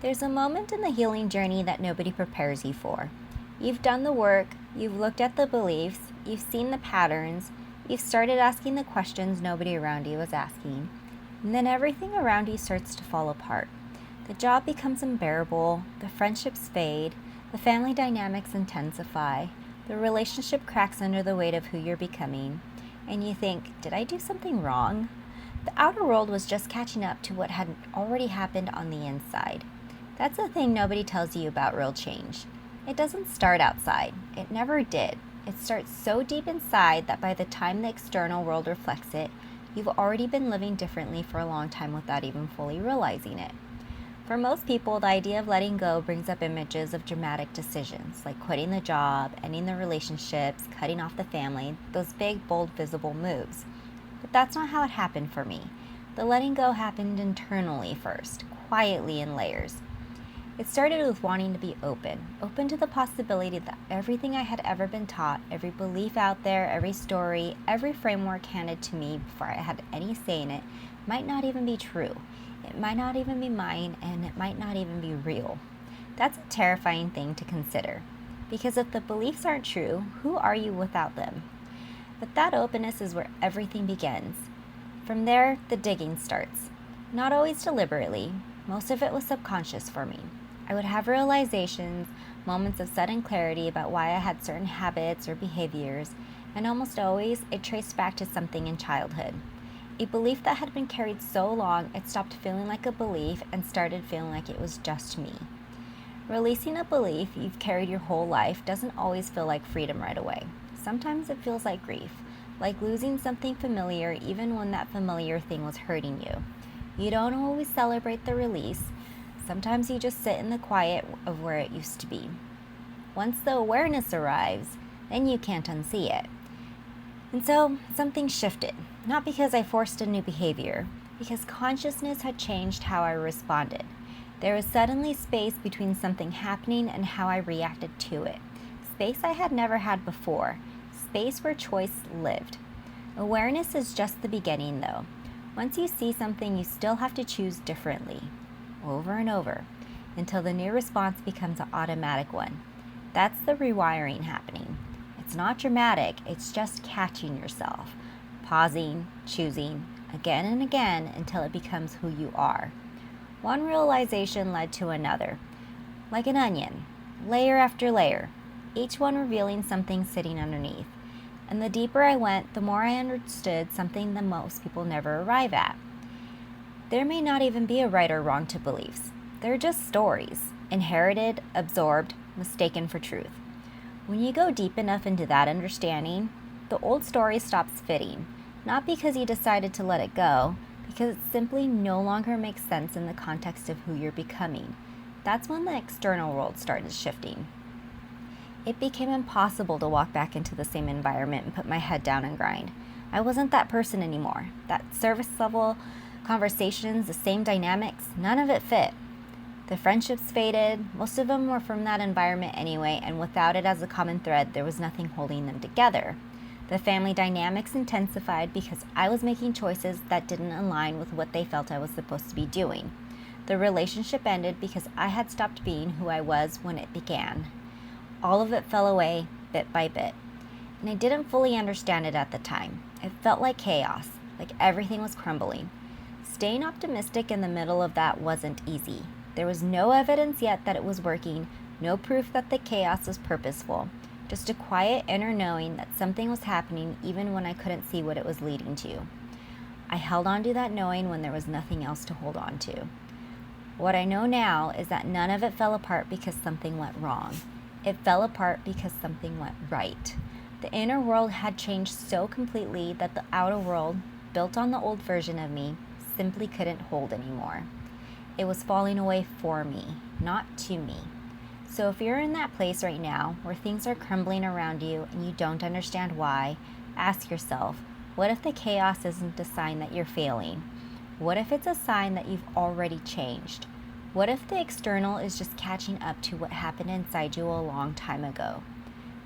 There's a moment in the healing journey that nobody prepares you for. You've done the work, you've looked at the beliefs, you've seen the patterns, you've started asking the questions nobody around you was asking, and then everything around you starts to fall apart. The job becomes unbearable, the friendships fade, the family dynamics intensify, the relationship cracks under the weight of who you're becoming, and you think, did I do something wrong? The outer world was just catching up to what had already happened on the inside. That's the thing nobody tells you about real change. It doesn't start outside. It never did. It starts so deep inside that by the time the external world reflects it, you've already been living differently for a long time without even fully realizing it. For most people, the idea of letting go brings up images of dramatic decisions, like quitting the job, ending the relationships, cutting off the family, those big, bold, visible moves. But that's not how it happened for me. The letting go happened internally first, quietly in layers. It started with wanting to be open to the possibility that everything I had ever been taught, every belief out there, every story, every framework handed to me before I had any say in it, might not even be true. It might not even be mine, and it might not even be real. That's a terrifying thing to consider, because if the beliefs aren't true, who are you without them? But that openness is where everything begins. From there, the digging starts. Not always deliberately. Most of it was subconscious for me. I would have realizations, moments of sudden clarity about why I had certain habits or behaviors, and almost always it traced back to something in childhood. A belief that had been carried so long it stopped feeling like a belief and started feeling like it was just me. Releasing a belief you've carried your whole life doesn't always feel like freedom right away. Sometimes it feels like grief, like losing something familiar even when that familiar thing was hurting you. You don't always celebrate the release. Sometimes you just sit in the quiet of where it used to be. Once the awareness arrives, then you can't unsee it. And so something shifted, not because I forced a new behavior, because consciousness had changed how I responded. There was suddenly space between something happening and how I reacted to it. Space I had never had before, space where choice lived. Awareness is just the beginning though. Once you see something, you still have to choose differently, over and over, until the new response becomes an automatic one. That's the rewiring happening. It's not dramatic, it's just catching yourself, pausing, choosing, again and again until it becomes who you are. One realization led to another, like an onion, layer after layer, each one revealing something sitting underneath. And the deeper I went, the more I understood something that most people never arrive at. There may not even be a right or wrong to beliefs. They're just stories, inherited, absorbed, mistaken for truth. When you go deep enough into that understanding, the old story stops fitting, not because you decided to let it go, because it simply no longer makes sense in the context of who you're becoming. That's when the external world started shifting. It became impossible to walk back into the same environment and put my head down and grind. I wasn't that person anymore. That service level conversations, the same dynamics, none of it fit. The friendships faded. Most of them were from that environment anyway, and without it as a common thread, there was nothing holding them together. The family dynamics intensified because I was making choices that didn't align with what they felt I was supposed to be doing. The relationship ended because I had stopped being who I was when it began. All of it fell away bit by bit, and I didn't fully understand it at the time. It felt like chaos, like everything was crumbling. Staying optimistic in the middle of that wasn't easy. There was no evidence yet that it was working, no proof that the chaos was purposeful, just a quiet inner knowing that something was happening even when I couldn't see what it was leading to. I held on to that knowing when there was nothing else to hold on to. What I know now is that none of it fell apart because something went wrong. It fell apart because something went right. The inner world had changed so completely that the outer world, built on the old version of me, simply couldn't hold anymore. It was falling away for me, not to me. So if you're in that place right now where things are crumbling around you and you don't understand why, ask yourself, what if the chaos isn't a sign that you're failing? What if it's a sign that you've already changed? What if the external is just catching up to what happened inside you a long time ago?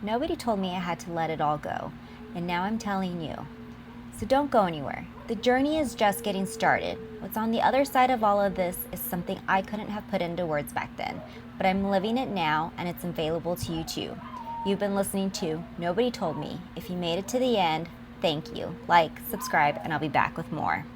Nobody told me I had to let it all go, and now I'm telling you. So don't go anywhere. The journey is just getting started. What's on the other side of all of this is something I couldn't have put into words back then, but I'm living it now and it's available to you too. You've been listening to Nobody Told Me. If you made it to the end, thank you. Like, subscribe, and I'll be back with more.